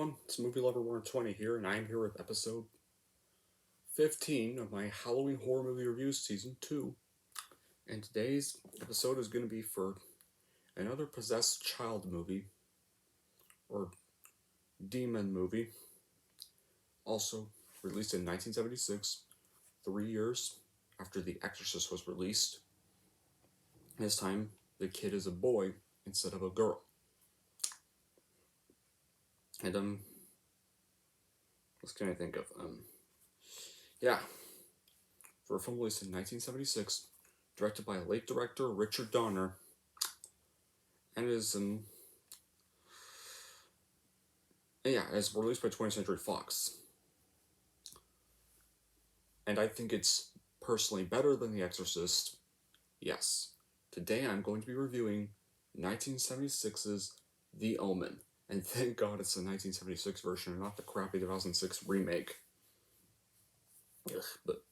everyone, it's Movie Lover 120 here, and I am here with episode 15 of my Halloween Horror Movie Reviews Season 2. And today's episode is going to be for another possessed child movie, or demon movie, also released in 1976, 3 years after The Exorcist was released. This time, the kid is a boy instead of a girl. And, what can I think of? For a film released in 1976, directed by late director Richard Donner, and is it's released by 20th Century Fox. And I think it's personally better than The Exorcist. Yes. Today I'm going to be reviewing 1976's The Omen. And thank God it's the 1976 version and not the crappy 2006 remake. Ugh, but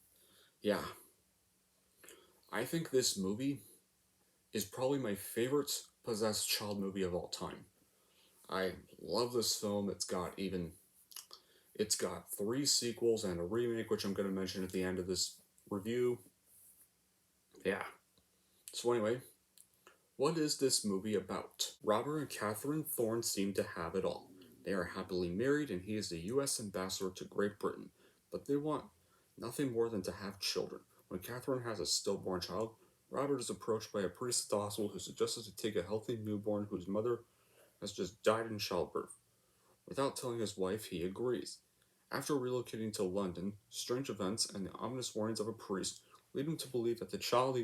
yeah. I think this movie is probably my favorite possessed child movie of all time. I love this film. It's got 3 sequels and a remake, which I'm going to mention at the end of this review. Yeah. So anyway, what is this movie about? Robert and Catherine Thorne seem to have it all. They are happily married and he is the U.S. ambassador to Great Britain, but they want nothing more than to have children. When Catherine has a stillborn child, Robert is approached by a priest at the hospital who suggests to take a healthy newborn whose mother has just died in childbirth. Without telling his wife, he agrees. After relocating to London, strange events and the ominous warnings of a priest lead him to believe that the child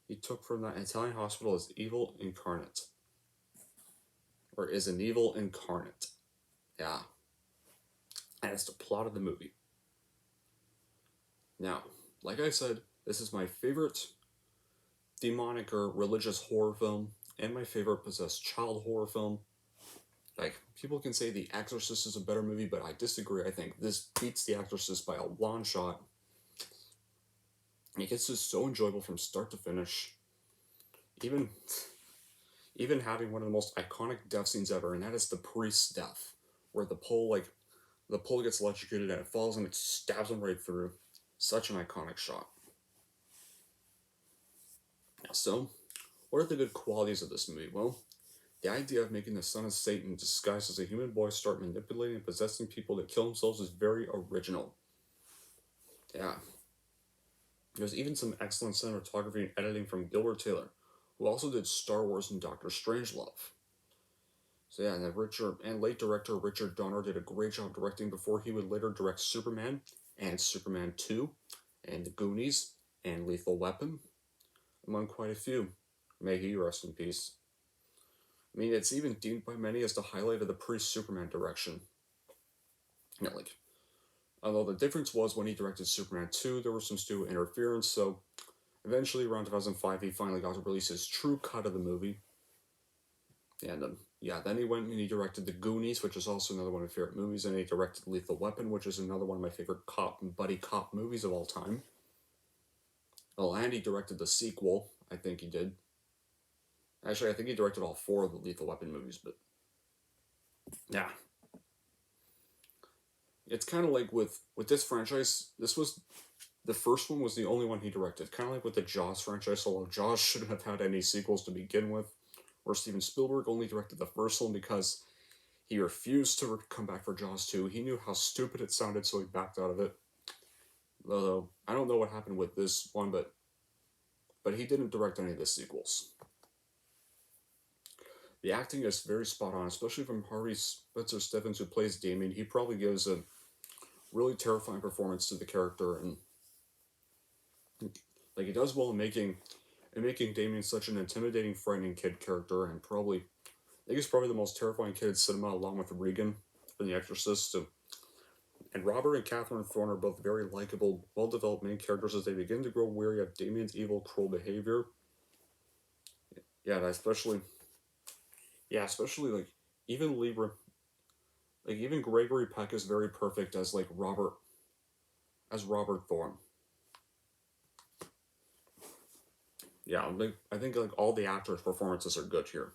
he took from that Italian hospital is evil incarnate. Or is an evil incarnate. Yeah. And it's the plot of the movie. Now, like I said, this is my favorite demonic or religious horror film, and my favorite possessed child horror film. Like, people can say The Exorcist is a better movie, but I disagree. I think this beats The Exorcist by a long shot. It gets just so enjoyable from start to finish. Even having one of the most iconic death scenes ever, and that is the priest's death, where the pole gets electrocuted and it falls and it stabs him right through. Such an iconic shot. So, what are the good qualities of this movie? Well, the idea of making the son of Satan disguised as a human boy start manipulating and possessing people to kill themselves is very original. Yeah. There's even some excellent cinematography and editing from Gilbert Taylor, who also did Star Wars and Doctor Strangelove. So yeah, and late director Richard Donner did a great job directing before he would later direct Superman and Superman 2 and The Goonies and Lethal Weapon, among quite a few. May he rest in peace. I mean, it's even deemed by many as the highlight of the pre-Superman direction. Yeah, although the difference was when he directed Superman 2, there was some studio interference, so eventually around 2005 he finally got to release his true cut of the movie. And then he went and he directed The Goonies, which is also another one of my favorite movies, and he directed Lethal Weapon, which is another one of my favorite buddy cop movies of all time. Well, and he directed the sequel, I think he did. Actually, I think he directed all 4 of the Lethal Weapon movies, but yeah. It's kind of like with this franchise, the first one was the only one he directed. Kind of like with the Jaws franchise, although Jaws shouldn't have had any sequels to begin with. Or Steven Spielberg only directed the first one because he refused to come back for Jaws 2. He knew how stupid it sounded, so he backed out of it. Although, I don't know what happened with this one, but he didn't direct any of the sequels. The acting is very spot on, especially from Harvey Spitzer Stevens, who plays Damien. He probably gives a really terrifying performance to the character, and he does well in making Damien such an intimidating, frightening kid character, and I think he's probably the most terrifying kid in cinema, along with Regan from The Exorcist. And Robert and Catherine Thorne are both very likable, well-developed main characters as they begin to grow weary of Damien's evil, cruel behavior. Yeah, especially even even Gregory Peck is very perfect as Robert Thorne. Yeah, I think all the actors' performances are good here.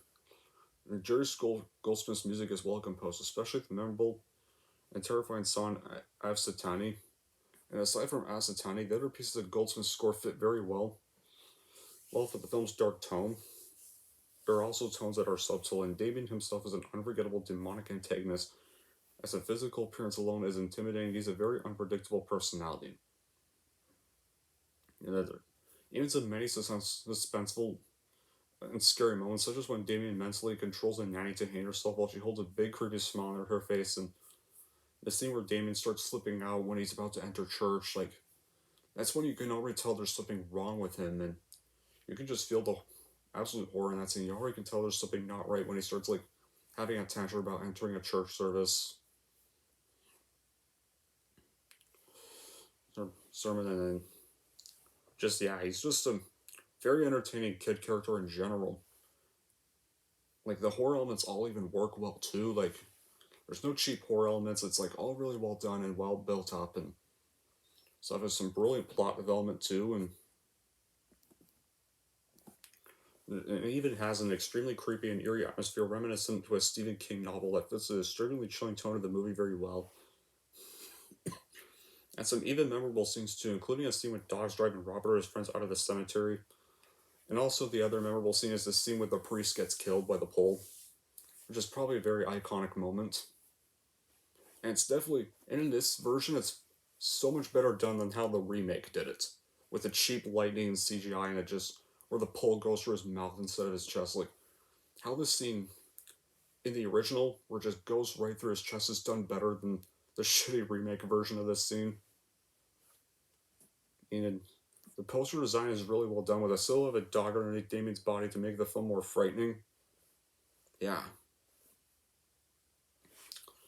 And Goldsmith's music is well composed, especially the memorable and terrifying song Avsatani. And aside from Asatani, the other pieces of Goldsmith's score fit very well for the film's dark tone. There are also tones that are subtle, and Damien himself is an unforgettable demonic antagonist. As a physical appearance alone is intimidating, he's a very unpredictable personality. And even some many suspenseful and scary moments, such as when Damien mentally controls a nanny to hang herself while she holds a big creepy smile on her face, and the scene where Damien starts slipping out when he's about to enter church, like that's when you can already tell there's something wrong with him, and you can just feel the absolute horror in that scene. You already can tell there's something not right when he starts like having a tantrum about entering a church service or sermon, and then just yeah, he's just a very entertaining kid character in general. Like the horror elements all even work well too. Like there's no cheap horror elements. It's like all really well done and well built up, and so there's some brilliant plot development too, and it even has an extremely creepy and eerie atmosphere reminiscent to a Stephen King novel that fits the extremely chilling tone of the movie very well. And some even memorable scenes too, including a scene with dogs driving Robert or his friends out of the cemetery. And also the other memorable scene is the scene where the priest gets killed by the pole, which is probably a very iconic moment. And it's definitely, and in this version, it's so much better done than how the remake did it, with the cheap lighting and CGI, and it just where the pole goes through his mouth instead of his chest. Like how this scene in the original, where it just goes right through his chest, is done better than the shitty remake version of this scene. And the poster design is really well done with a silhouette of a dog underneath Damien's body to make the film more frightening. Yeah.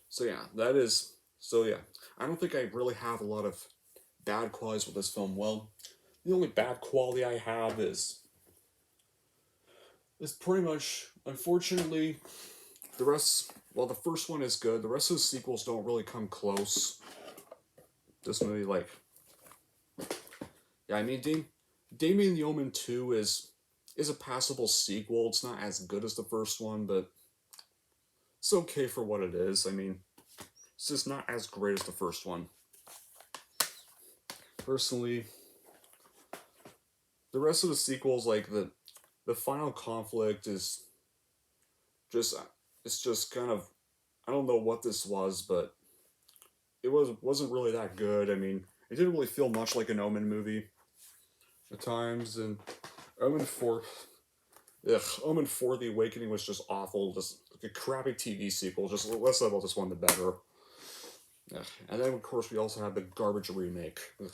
So yeah, that is so yeah. I don't think I really have a lot of bad qualities with this film. Well, the only bad quality I have is pretty much unfortunately the rest. Well, the first one is good. The rest of the sequels don't really come close. This movie, like, yeah, I mean, Damien the Omen 2 is a passable sequel. It's not as good as the first one, but it's okay for what it is. I mean, it's just not as great as the first one. Personally, the rest of the sequels, like the final conflict is just it's just kind of I don't know what this was, but wasn't really that good. I mean, it didn't really feel much like an Omen movie at times, and Omen 4 Omen 4 The Awakening was just awful, just like a crappy TV sequel, just less about this one the better. Ugh. And then of course we also have the garbage remake. Ugh.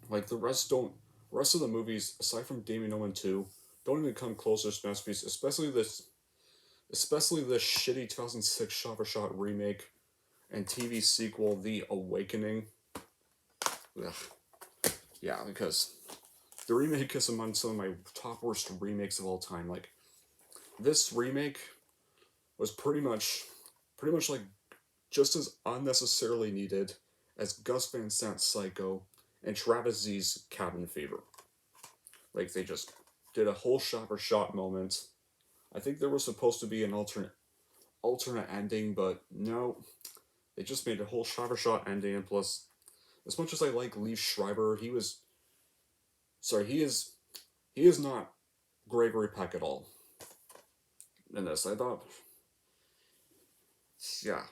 Like rest of the movies, aside from Damien Omen 2, don't even come close to this masterpiece, especially the shitty 2006 shot for shot remake and TV sequel The Awakening. Ugh. Yeah, because the remake is among some of my top worst remakes of all time. Like this remake was pretty much like just as unnecessarily needed as Gus Van Sant's Psycho and Travis Z's Cabin Fever. Like they just did a whole shot for shot moment. I think there was supposed to be an alternate ending, but no, they just made a whole shot for shot ending. And plus, as much as I like Lee Schreiber, he is not Gregory Peck at all in this. I thought, yeah,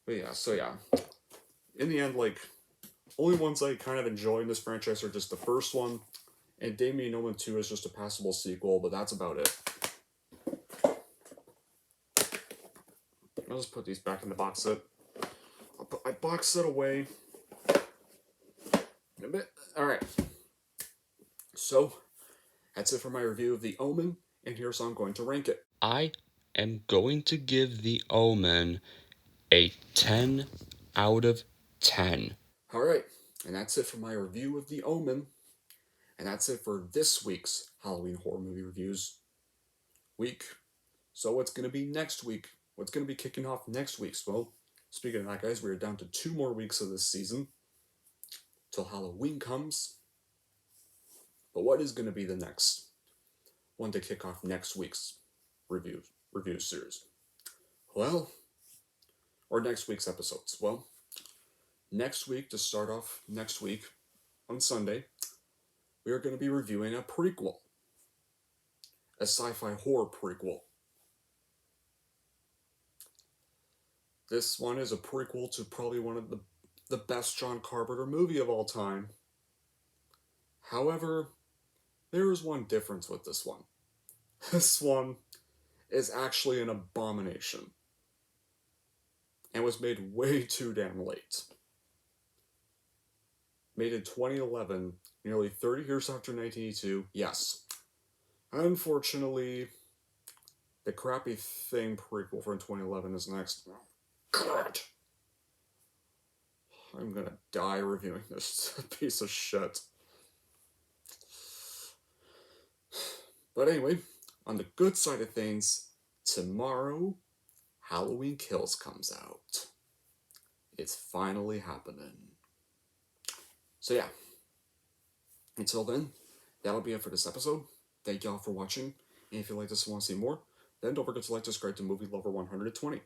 but yeah, so yeah. In the end, like only ones I kind of enjoy in this franchise are just the first one, and Damien No One 2 is just a passable sequel, but that's about it. I'll just put these back in the box set. I'll put my box set away. Alright. So, that's it for my review of The Omen, and here's how I'm going to rank it. I am going to give The Omen a 10 out of 10. Alright, and that's it for my review of The Omen. And that's it for this week's Halloween horror movie reviews week. So what's going to be next week? What's going to be kicking off next week? Well, speaking of that, guys, we are down to 2 more weeks of this season till Halloween comes. But what is going to be the next? one to kick off next week's review series. Well, or next week's episodes. Well, next week, to start off next week, on Sunday, we are going to be reviewing a prequel. A sci-fi horror prequel. This one is a prequel to probably one of the best John Carpenter movie of all time. However, there is one difference with this one. This one is actually an abomination. And was made way too damn late. Made in 2011, nearly 30 years after 1982, yes. Unfortunately, the crappy Thing prequel from 2011 is next. God! I'm gonna die reviewing this piece of shit. But anyway, on the good side of things, tomorrow, Halloween Kills comes out. It's finally happening. So yeah, until then, that'll be it for this episode. Thank y'all for watching, and if you like this and want to see more, then don't forget to like, subscribe to Movie Lover 120.